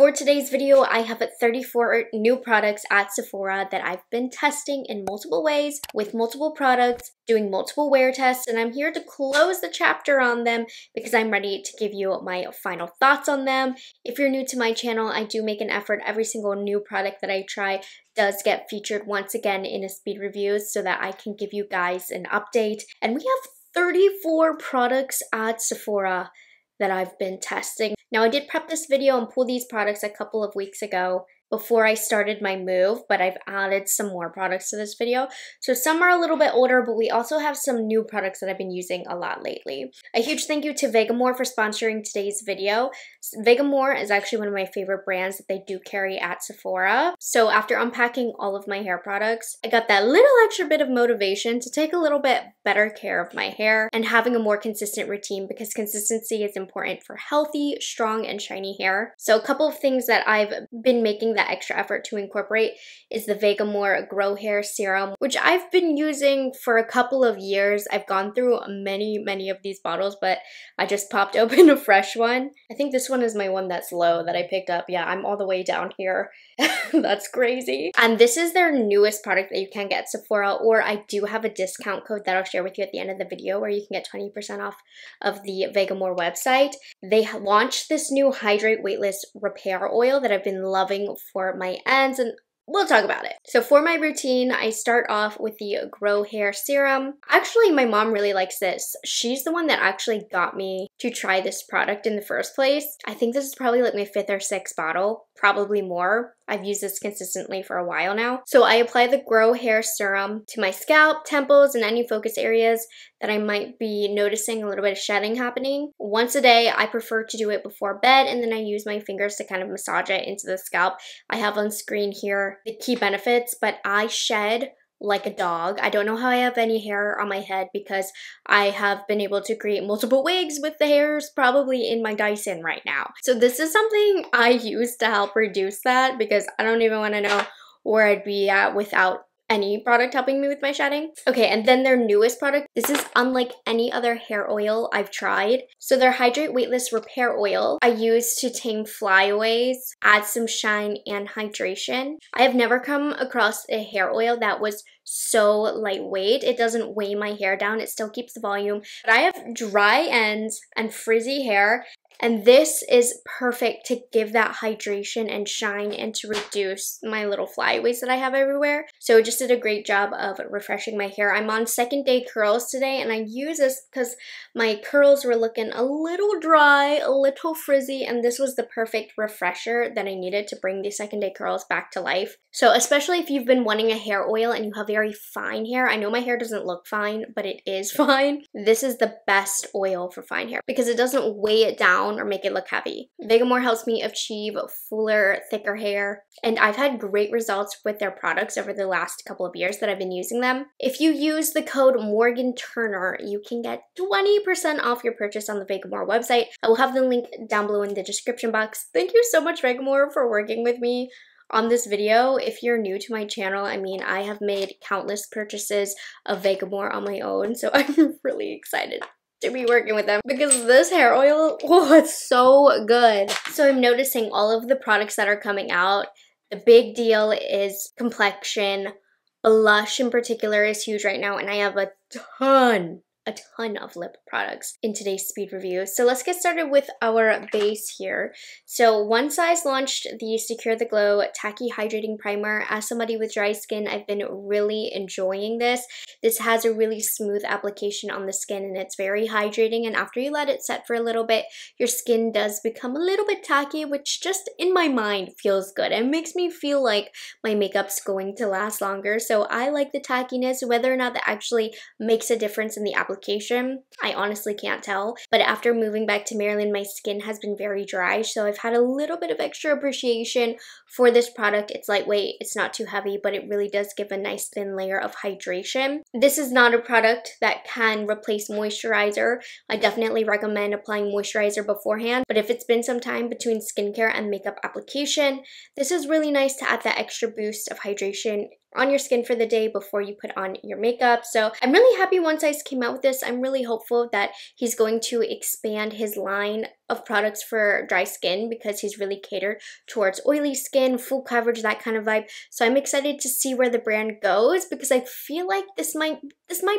For today's video, I have 34 new products at Sephora that I've been testing in multiple ways with multiple products, doing multiple wear tests, and I'm here to close the chapter on them because I'm ready to give you my final thoughts on them. If you're new to my channel, I do make an effort. Every single new product that I try does get featured once again in a speed reviews so that I can give you guys an update. And we have 34 products at Sephora that I've been testing. Now, I did prep this video and pull these products a couple of weeks ago before I started my move, but I've added some more products to this video. So some are a little bit older, but we also have some new products that I've been using a lot lately. A huge thank you to Vegamore for sponsoring today's video. Vegamore is actually one of my favorite brands that they do carry at Sephora. So after unpacking all of my hair products, I got that little extra bit of motivation to take a little bit better care of my hair and having a more consistent routine, because consistency is important for healthy, strong, and shiny hair. So a couple of things that I've been making that extra effort to incorporate is the Vegamore Grow Hair Serum, which I've been using for a couple of years. I've gone through many of these bottles, but I just popped open a fresh one. I think this one is my one that's low that I picked up. Yeah, I'm all the way down here. That's crazy. And this is their newest product that you can get at Sephora, or I do have a discount code that I'll share with you at the end of the video where you can get 20% off of the Vegamore website. They launched this new Hydrate Weightless Repair Oil that I've been loving for my ends, and we'll talk about it. So for my routine, I start off with the Grow Hair Serum. Actually, my mom really likes this. She's the one that actually got me to try this product in the first place. I think this is probably like my 5th or 6th bottle, probably more. I've used this consistently for a while now. So I apply the Grow Hair Serum to my scalp, temples, and any focus areas that I might be noticing a little bit of shedding happening. Once a day, I prefer to do it before bed, and then I use my fingers to kind of massage it into the scalp. I have on screen here the key benefits, but I shed like a dog. I don't know how I have any hair on my head because I have been able to create multiple wigs with the hairs probably in my Dyson right now. So this is something I use to help reduce that, because I don't even want to know where I'd be at without any product helping me with my shedding. Okay, and then their newest product. This is unlike any other hair oil I've tried. So their Hydrate Weightless Repair Oil I use to tame flyaways, add some shine and hydration. I have never come across a hair oil that was so lightweight. It doesn't weigh my hair down. It still keeps the volume. But I have dry ends and frizzy hair, and this is perfect to give that hydration and shine and to reduce my little flyaways that I have everywhere. So it just did a great job of refreshing my hair. I'm on 2nd day curls today, and I use this because my curls were looking a little dry, a little frizzy, and this was the perfect refresher that I needed to bring the 2nd day curls back to life. So especially if you've been wanting a hair oil and you have very fine hair. I know my hair doesn't look fine, but it is fine. This is the best oil for fine hair because it doesn't weigh it down or make it look heavy. Vegamore helps me achieve fuller, thicker hair, and I've had great results with their products over the last couple of years that I've been using them. If you use the code morganturner, you can get 20% off your purchase on the Vegamore website. I will have the link down below in the description box. Thank you so much, Vegamore, for working with me on this video. If you're new to my channel, I mean, I have made countless purchases of Vegamore on my own, so I'm really excited to be working with them because this hair oil, oh, it's so good. So I'm noticing all of the products that are coming out. The big deal is complexion. Blush in particular is huge right now, and I have a ton of lip products in today's speed review. So let's get started with our base here. So One Size launched the Secure the Glow Tacky Hydrating Primer. As somebody with dry skin, I've been really enjoying this. This has a really smooth application on the skin, and it's very hydrating, and after you let it set for a little bit, your skin does become a little bit tacky, which just in my mind feels good. It makes me feel like my makeup's going to last longer. So I like the tackiness. Whether or not that actually makes a difference in the application, I honestly can't tell. But after moving back to Maryland, my skin has been very dry, so I've had a little bit of extra appreciation for this product. It's lightweight, it's not too heavy, but it really does give a nice thin layer of hydration. This is not a product that can replace moisturizer. I definitely recommend applying moisturizer beforehand, but if it's been some time between skincare and makeup application, this is really nice to add that extra boost of hydration on your skin for the day before you put on your makeup. So I'm really happy One Size came out with this. I'm really hopeful that he's going to expand his line of products for dry skin because he's really catered towards oily skin, full coverage, that kind of vibe. So I'm excited to see where the brand goes because I feel like this might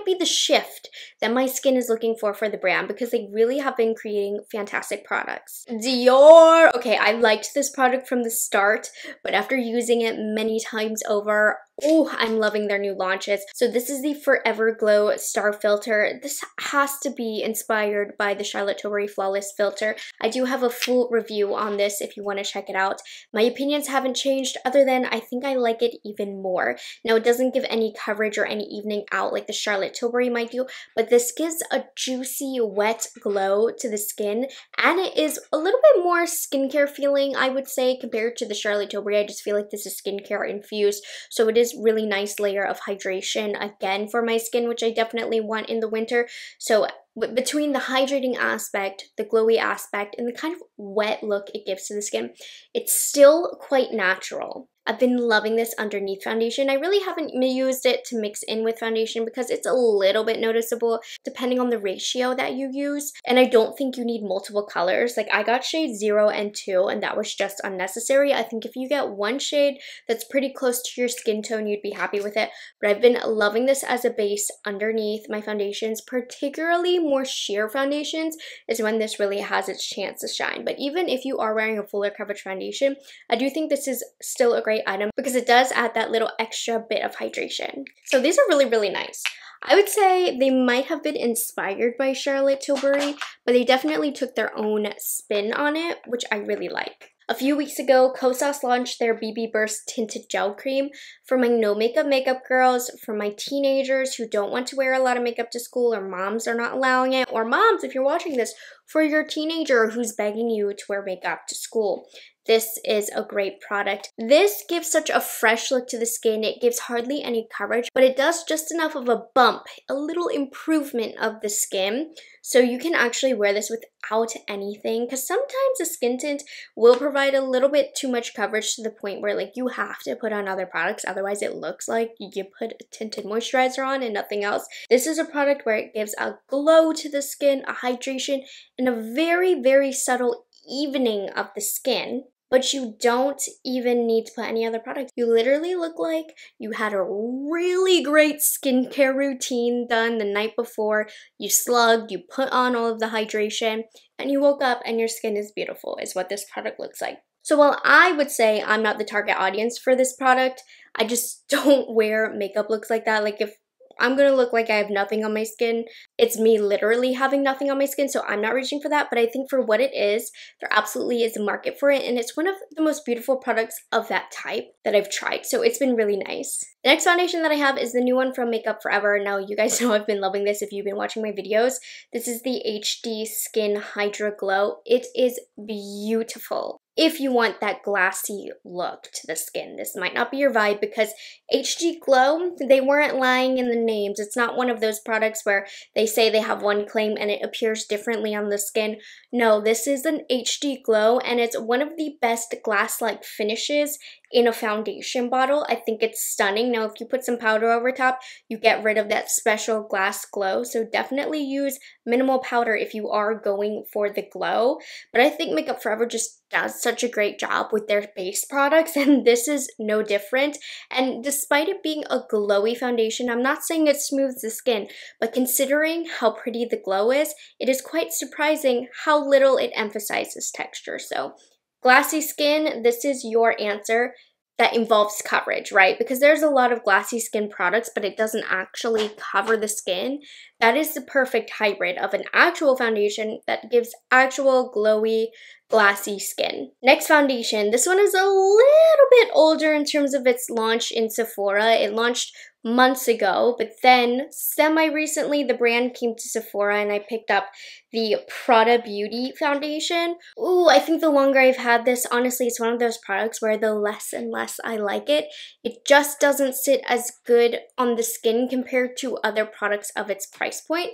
be the shift that my skin is looking for the brand because they really have been creating fantastic products. Dior! Okay, I liked this product from the start, but after using it many times over, oh, I'm loving their new launches. So this is the Forever Glow Star Filter. This has to be inspired by the Charlotte Tilbury Flawless Filter. I do have a full review on this if you want to check it out. My opinions haven't changed other than I think I like it even more. Now, it doesn't give any coverage or any evening out like the Charlotte Tilbury might do, but this gives a juicy, wet glow to the skin, and it is a little bit more skincare feeling, I would say, compared to the Charlotte Tilbury. I just feel like this is skincare infused, so it is really nice layer of hydration again for my skin, which I definitely want in the winter. So between the hydrating aspect, the glowy aspect, and the kind of wet look it gives to the skin, it's still quite natural. I've been loving this underneath foundation. I really haven't used it to mix in with foundation because it's a little bit noticeable depending on the ratio that you use. And I don't think you need multiple colors. Like I got shade 0 and 2 and that was just unnecessary. I think if you get one shade that's pretty close to your skin tone, you'd be happy with it. But I've been loving this as a base underneath my foundations, particularly more sheer foundations is when this really has its chance to shine. But even if you are wearing a fuller coverage foundation, I do think this is still a great item because it does add that little extra bit of hydration. So these are really, really nice. I would say they might have been inspired by Charlotte Tilbury, but they definitely took their own spin on it, which I really like. A few weeks ago, Kosas launched their BB Burst Tinted Gel Cream for my no makeup girls, for my teenagers who don't want to wear a lot of makeup to school, or moms are not allowing it, or moms, if you're watching this, for your teenager who's begging you to wear makeup to school. This is a great product. This gives such a fresh look to the skin. It gives hardly any coverage, but it does just enough of a bump, a little improvement of the skin. So you can actually wear this without anything because sometimes a skin tint will provide a little bit too much coverage to the point where like you have to put on other products. Otherwise it looks like you put a tinted moisturizer on and nothing else. This is a product where it gives a glow to the skin, a hydration, and a very, very subtle evening of the skin. But you don't even need to put any other products. You literally look like you had a really great skincare routine done the night before. You slugged, you put on all of the hydration, and you woke up and your skin is beautiful, is what this product looks like. So while I would say I'm not the target audience for this product, I just don't wear makeup looks like that. Like if I'm gonna look like I have nothing on my skin, it's me literally having nothing on my skin, so I'm not reaching for that. But I think for what it is, there absolutely is a market for it, and it's one of the most beautiful products of that type that I've tried, so it's been really nice. The next foundation that I have is the new one from Makeup Forever. Now, you guys know I've been loving this if you've been watching my videos. This is the HD Skin Hydra Glow. It is beautiful. If you want that glassy look to the skin, this might not be your vibe because HD Glow, they weren't lying in the names. It's not one of those products where they say they have one claim and it appears differently on the skin. No, this is an HD Glow and it's one of the best glass-like finishes in a foundation bottle. I think it's stunning. Now, if you put some powder over top, you get rid of that special glass glow. So definitely use minimal powder if you are going for the glow. But I think Makeup Forever just does such a great job with their base products, and this is no different. And despite it being a glowy foundation, I'm not saying it smooths the skin, but considering how pretty the glow is, it is quite surprising how little it emphasizes texture. So glassy skin, this is your answer that involves coverage, right? Because there's a lot of glassy skin products, but it doesn't actually cover the skin. That is the perfect hybrid of an actual foundation that gives actual glowy, glassy skin. Next foundation, this one is a little bit older in terms of its launch in Sephora. It launched months ago, but then semi-recently the brand came to Sephora and I picked up the Prada Beauty foundation. Ooh, I think the longer I've had this, honestly, it's one of those products where the less and less I like it, it just doesn't sit as good on the skin compared to other products of its price point.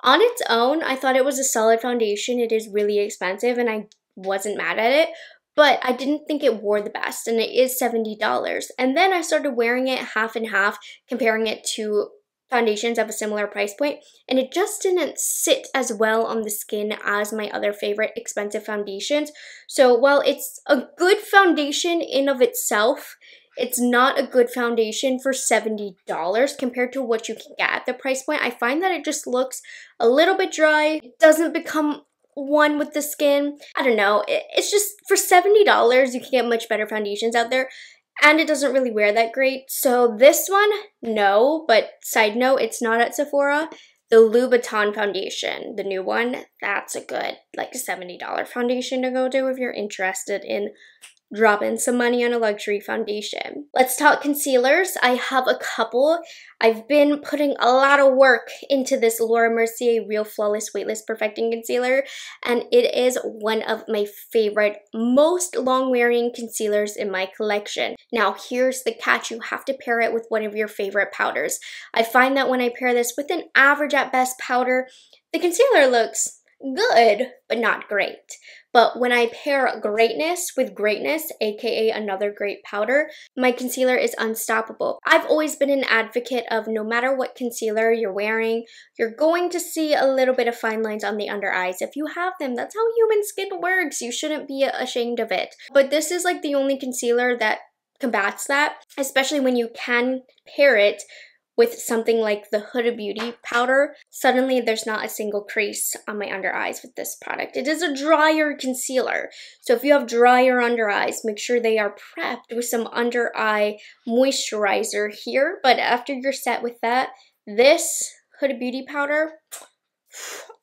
On its own, I thought it was a solid foundation. It is really expensive and I wasn't mad at it. but I didn't think it wore the best, and it is $70. And then I started wearing it half and half, comparing it to foundations of a similar price point, and it just didn't sit as well on the skin as my other favorite expensive foundations. So while it's a good foundation in of itself, it's not a good foundation for $70 compared to what you can get at the price point. I find that it just looks a little bit dry. It doesn't become one with the skin. I don't know. It's just for $70, you can get much better foundations out there. And it doesn't really wear that great. So this one, no. But side note, it's not at Sephora. The Louboutin foundation, the new one, that's a good like $70 foundation to go to if you're interested in dropping some money on a luxury foundation. Let's talk concealers. I have a couple. I've been putting a lot of work into this Laura Mercier Real Flawless Weightless Perfecting Concealer, and it is one of my favorite, most long-wearing concealers in my collection. Now, here's the catch. You have to pair it with one of your favorite powders. I find that when I pair this with an average at best powder, the concealer looks good, but not great. But when I pair greatness with greatness, aka another great powder, my concealer is unstoppable. I've always been an advocate of no matter what concealer you're wearing, you're going to see a little bit of fine lines on the under eyes. If you have them, that's how human skin works. You shouldn't be ashamed of it. But this is like the only concealer that combats that, especially when you can pair it with something like the Huda Beauty powder. Suddenly there's not a single crease on my under eyes with this product. It is a drier concealer. So if you have drier under eyes, make sure they are prepped with some under eye moisturizer here. But after you're set with that, this Huda Beauty powder,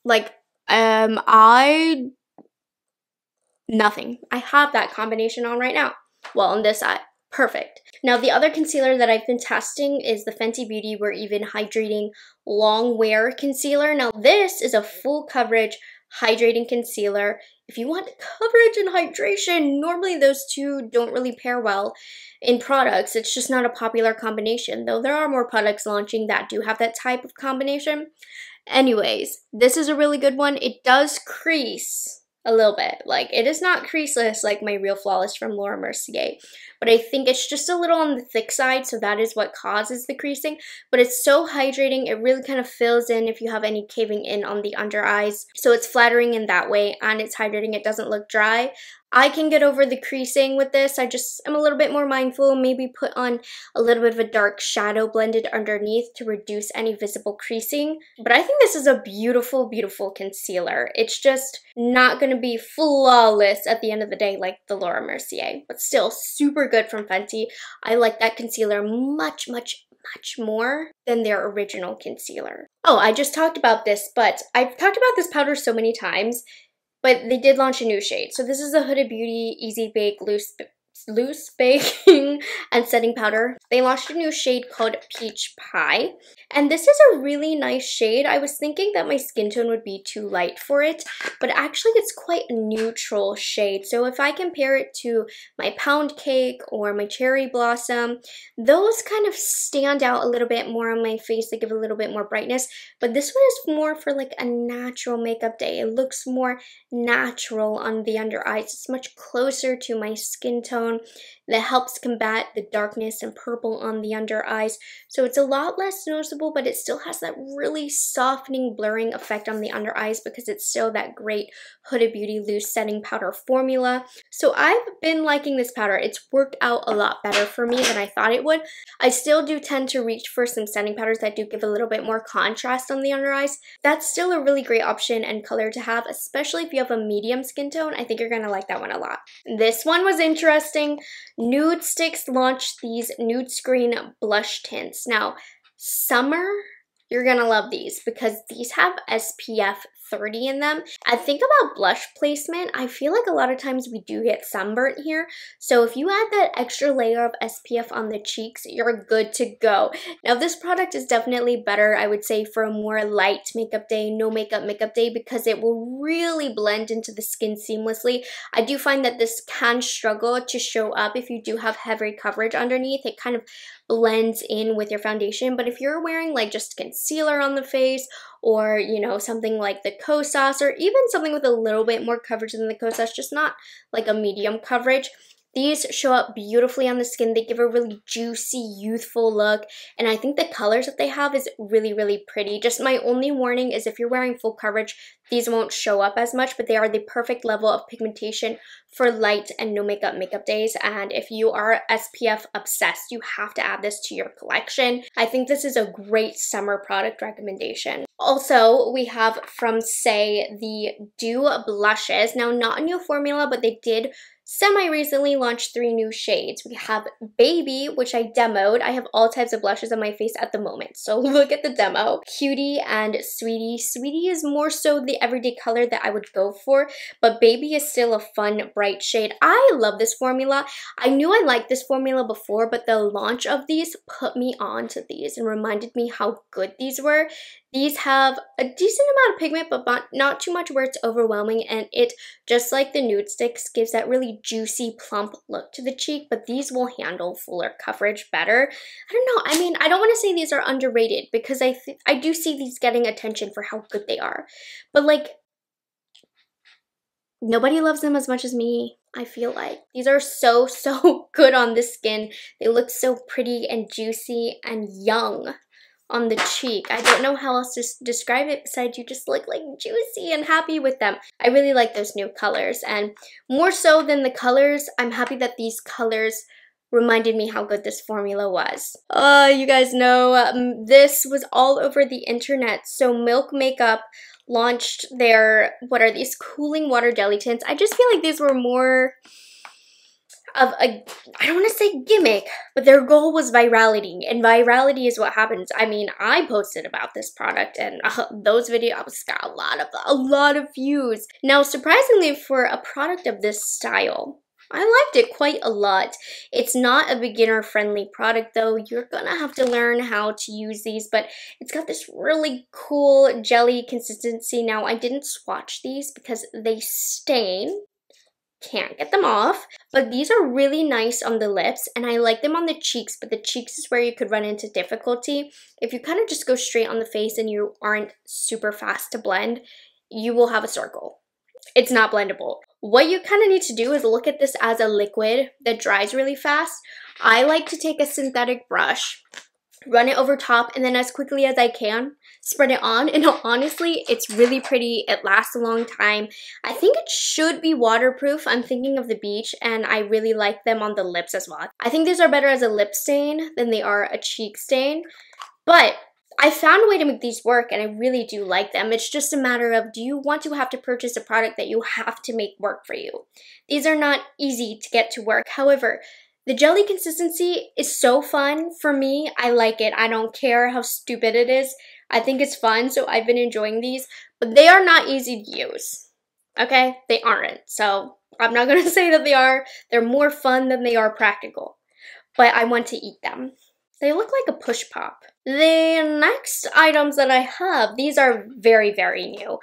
like, nothing. I have that combination on right now. Well, on this eye. Perfect. Now, the other concealer that I've been testing is the Fenty Beauty We're Even Hydrating Long Wear Concealer. Now, this is a full coverage hydrating concealer. If you want coverage and hydration, normally those two don't really pair well in products. It's just not a popular combination, though there are more products launching that do have that type of combination. Anyways, this is a really good one. It does crease a little bit. Like, it is not creaseless like my Real Flawless from Laura Mercier, but I think it's just a little on the thick side, so that is what causes the creasing. But it's so hydrating, it really kind of fills in if you have any caving in on the under eyes. So it's flattering in that way, and it's hydrating. It doesn't look dry. I can get over the creasing with this. I just am a little bit more mindful, maybe put on a little bit of a dark shadow blended underneath to reduce any visible creasing. But I think this is a beautiful, beautiful concealer. It's just not going to be flawless at the end of the day like the Laura Mercier, but still super good from Fenty. I like that concealer much, much, much more than their original concealer. Oh, I just talked about this, but I've talked about this powder so many times. But they did launch a new shade. So this is the Huda Beauty Easy Bake Loose Baking and Setting Powder. They launched a new shade called Peach Pie. And this is a really nice shade. I was thinking that my skin tone would be too light for it, but actually it's quite a neutral shade. So if I compare it to my Pound Cake or my Cherry Blossom, those kind of stand out a little bit more on my face. They give a little bit more brightness, but this one is more for like a natural makeup day. It looks more natural on the under eyes. It's much closer to my skin tone. That helps combat the darkness and purple on the under eyes. So it's a lot less noticeable, but it still has that really softening, blurring effect on the under eyes because it's still that great Huda Beauty Loose Setting Powder formula. So I've been liking this powder. It's worked out a lot better for me than I thought it would. I still do tend to reach for some setting powders that do give a little bit more contrast on the under eyes. That's still a really great option and color to have, especially if you have a medium skin tone. I think you're going to like that one a lot. This one was interesting. Nude Sticks launched these nude screen blush tints. Now, summer, you're gonna love these because these have SPF 30 in them. I think about blush placement. I feel like a lot of times we do get sunburnt here. So if you add that extra layer of SPF on the cheeks, you're good to go. Now this product is definitely better, I would say, for a more light makeup day, no makeup day, because it will really blend into the skin seamlessly. I do find that this can struggle to show up if you do have heavy coverage underneath. It kind of blends in with your foundation. But if you're wearing like just concealer on the face or, you know, something like the Kosas, or even something with a little bit more coverage than the Kosas, just not like a medium coverage. These show up beautifully on the skin. They give a really juicy, youthful look, and I think the colors that they have is really, really pretty. Just my only warning is if you're wearing full coverage, these won't show up as much, but they are the perfect level of pigmentation for light and no makeup days. And if you are SPF obsessed, you have to add this to your collection. I think this is a great summer product recommendation. Also, we have from Say the Dew blushes. Now, not a new formula, but they did semi-recently launched 3 new shades. We have Baby, which I demoed. I have all types of blushes on my face at the moment, so look at the demo. Cutie and Sweetie. Sweetie is more so the everyday color that I would go for, but Baby is still a fun, bright shade. I love this formula. I knew I liked this formula before, but the launch of these put me on to these and reminded me how good these were. These have a decent amount of pigment, but not too much where it's overwhelming, and it, just like the nude sticks, gives that really juicy, plump look to the cheek, but these will handle fuller coverage better. I don't know, I mean, I don't want to say these are underrated, because I do see these getting attention for how good they are, but like, nobody loves them as much as me, I feel like. These are so good on the skin. They look so pretty and juicy and young on the cheek. I don't know how else to describe it besides you just look like juicy and happy with them. I really like those new colors, and more so than the colors, I'm happy that these colors reminded me how good this formula was. You guys know this was all over the internet. So Milk Makeup launched their, what are these, cooling water jelly tints. I just feel like these were more of a, I don't want to say gimmick, but their goal was virality, and virality is what happens. I mean, I posted about this product, and those videos got a lot of views. Now, surprisingly, for a product of this style, I liked it quite a lot. It's not a beginner-friendly product, though. You're gonna have to learn how to use these, but it's got this really cool jelly consistency. Now, I didn't swatch these because they stain. Can't get them off, but these are really nice on the lips, and I like them on the cheeks, but the cheeks is where you could run into difficulty. If you kind of just go straight on the face and you aren't super fast to blend, you will have a circle. It's not blendable. What you kind of need to do is look at this as a liquid that dries really fast. I like to take a synthetic brush, run it over top, and then as quickly as I can, spread it on, and honestly, it's really pretty. It lasts a long time. I think it should be waterproof. I'm thinking of the beach, and I really like them on the lips as well. I think these are better as a lip stain than they are a cheek stain, but I found a way to make these work, and I really do like them. It's just a matter of, do you want to have to purchase a product that you have to make work for you? These are not easy to get to work. However, the jelly consistency is so fun for me. I like it. I don't care how stupid it is. I think it's fun, so I've been enjoying these, but they are not easy to use, okay? They aren't, so I'm not gonna say that they are. They're more fun than they are practical, but I want to eat them. They look like a push pop. The next items that I have, these are very new.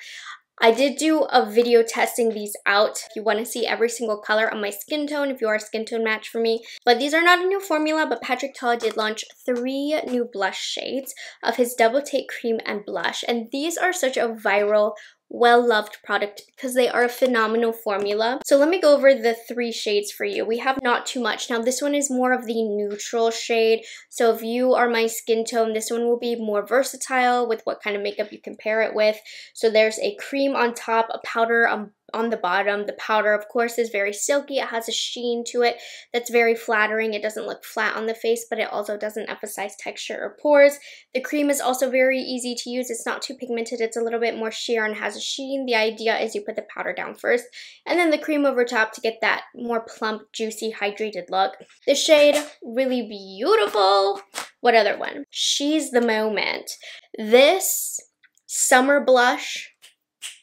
I did do a video testing these out if you want to see every single color on my skin tone, if you are a skin tone match for me. But these are not a new formula, but Patrick Ta did launch 3 new blush shades of his Double Take Cream and Blush. And these are such a viral, well-loved product because they are a phenomenal formula. So let me go over the 3 shades for you. We have Not Too Much. Now this one is more of the neutral shade. So if you are my skin tone, this one will be more versatile with what kind of makeup you can pair it with. So there's a cream on top, a powder on the bottom. The powder, of course, is very silky. It has a sheen to it that's very flattering. It doesn't look flat on the face, but it also doesn't emphasize texture or pores. The cream is also very easy to use. It's not too pigmented. It's a little bit more sheer and has a sheen. The idea is you put the powder down first and then the cream over top to get that more plump, juicy, hydrated look. The shade, really beautiful. What other one? She's the Moment. This summer blush,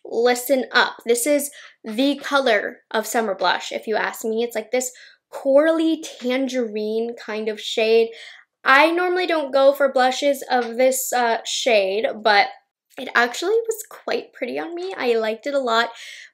listen up. This is the color of summer blush, if you ask me. It's like this corally tangerine kind of shade. I normally don't go for blushes of this shade, but it actually was quite pretty on me. I liked it a lot,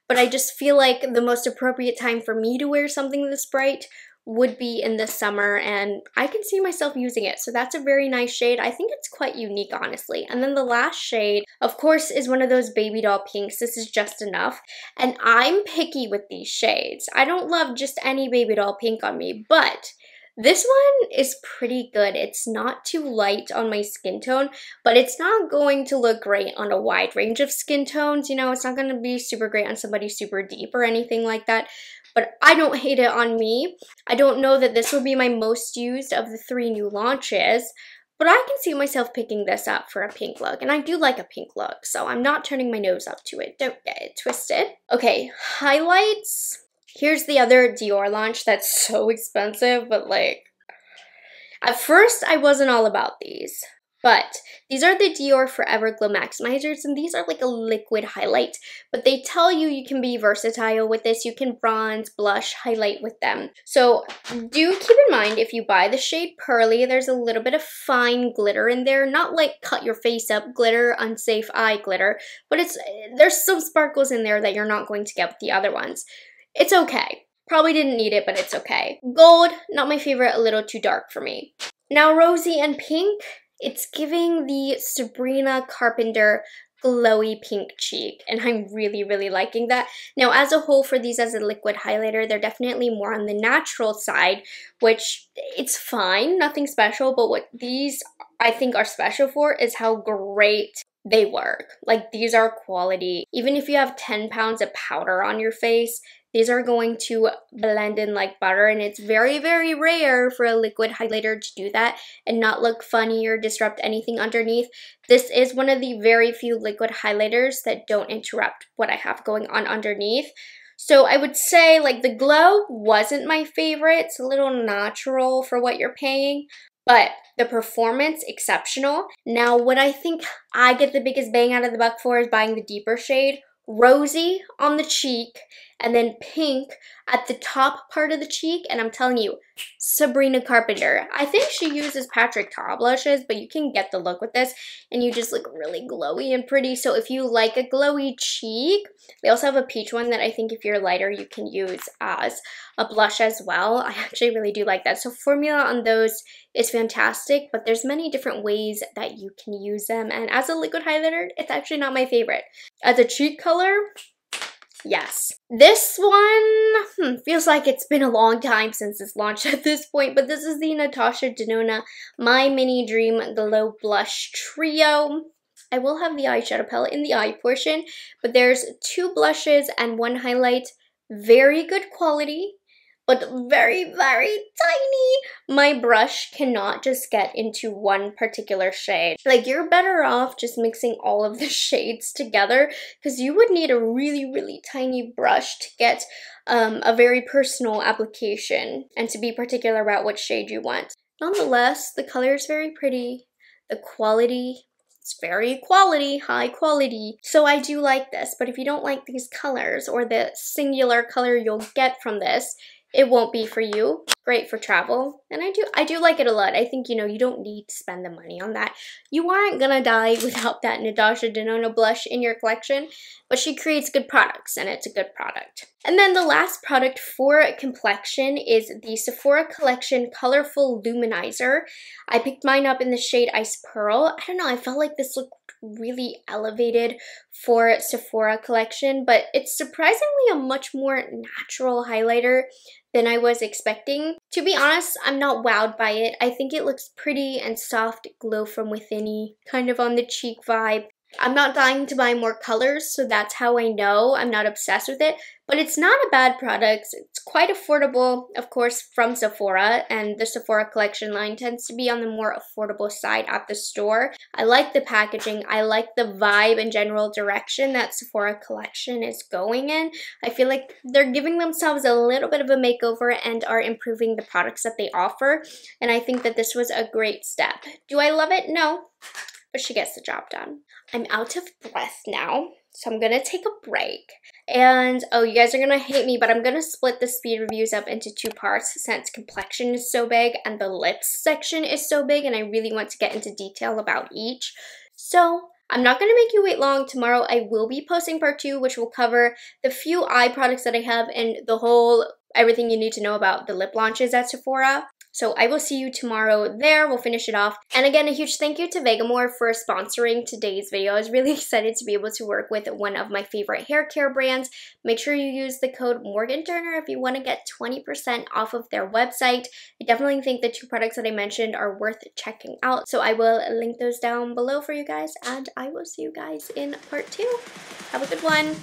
but I just feel like the most appropriate time for me to wear something this bright would be in the summer, and I can see myself using it. So that's a very nice shade. I think it's quite unique, honestly. And then the last shade, of course, is one of those baby doll pinks. This is Just Enough. And I'm picky with these shades. I don't love just any baby doll pink on me, but this one is pretty good. It's not too light on my skin tone, but it's not going to look great on a wide range of skin tones. You know, it's not going to be super great on somebody super deep or anything like that, but I don't hate it on me. I don't know that this will be my most used of the 3 new launches, but I can see myself picking this up for a pink look, and I do like a pink look, so I'm not turning my nose up to it. Don't get it twisted. Okay, highlights. Here's the other Dior launch that's so expensive, but like, at first I wasn't all about these. But these are the Dior Forever Glow Maximizers, and these are like a liquid highlight. But they tell you you can be versatile with this. You can bronze, blush, highlight with them. So do keep in mind, if you buy the shade Pearly, there's a little bit of fine glitter in there. Not like cut your face up glitter, unsafe eye glitter, but there's some sparkles in there that you're not going to get with the other ones. It's okay. Probably didn't need it, but it's okay. Gold, not my favorite, a little too dark for me. Now rosy and pink, it's giving the Sabrina Carpenter glowy pink cheek, and I'm really, really liking that. Now, as a whole, for these as a liquid highlighter, they're definitely more on the natural side, which it's fine, nothing special, but what these I think are special for is how great they work. Like, these are quality. Even if you have 10 pounds of powder on your face, these are going to blend in like butter, and it's very, very rare for a liquid highlighter to do that and not look funny or disrupt anything underneath. This is one of the very few liquid highlighters that don't interrupt what I have going on underneath. So I would say like the glow wasn't my favorite. It's a little natural for what you're paying, but the performance, exceptional. Now, what I think I get the biggest bang out of the buck for is buying the deeper shade. Rosy on the cheek, and then pink at the top part of the cheek, and I'm telling you, Sabrina Carpenter. I think she uses Patrick Ta blushes, but you can get the look with this, and you just look really glowy and pretty. So if you like a glowy cheek, they also have a peach one that I think if you're lighter, you can use as a blush as well. I actually really do like that. So formula on those is fantastic, but there's many different ways that you can use them, and as a liquid highlighter, it's actually not my favorite. As a cheek color, yes. This one feels like it's been a long time since it's launched at this point, but this is the Natasha Denona My Mini Dream Glow Blush Trio. I will have the eyeshadow palette in the eye portion, but there's 2 blushes and 1 highlight. Very good quality, but very, very tiny. My brush cannot just get into one particular shade. Like, you're better off just mixing all of the shades together, because you would need a really, really tiny brush to get a very personal application and to be particular about what shade you want. Nonetheless, the color is very pretty. The quality, it's very high quality. So I do like this, but if you don't like these colors or the singular color you'll get from this, it won't be for you. Great for travel, and I do like it a lot. I think, you know, you don't need to spend the money on that. You aren't gonna die without that Natasha Denona blush in your collection, but she creates good products, and it's a good product. And then the last product for complexion is the Sephora Collection Colorful Luminizer. I picked mine up in the shade Ice Pearl. I don't know, I felt like this looked really elevated for Sephora Collection, but it's surprisingly a much more natural highlighter than I was expecting. To be honest, I'm not wowed by it. I think it looks pretty and soft, glow from within-y, kind of on the cheek vibe. I'm not dying to buy more colors, so that's how I know I'm not obsessed with it, but it's not a bad product. It's quite affordable, of course, from Sephora, and the Sephora Collection line tends to be on the more affordable side at the store. I like the packaging. I like the vibe and general direction that Sephora Collection is going in. I feel like they're giving themselves a little bit of a makeover and are improving the products that they offer, and I think that this was a great step. Do I love it? No. But she gets the job done. I'm out of breath now, so I'm gonna take a break. And, oh, you guys are gonna hate me, but I'm gonna split the speed reviews up into 2 parts since complexion is so big and the lips section is so big, and I really want to get into detail about each. So, I'm not going to make you wait long. Tomorrow I will be posting part 2, which will cover the few eye products that I have in the whole everything you need to know about the lip launches at Sephora. So I will see you tomorrow there. We'll finish it off. And again, a huge thank you to Vegamore for sponsoring today's video. I was really excited to be able to work with one of my favorite hair care brands. Make sure you use the code morganturner if you want to get 20% off of their website. I definitely think the two products that I mentioned are worth checking out. So I will link those down below for you guys, and I will see you guys in part 2. Have a good one.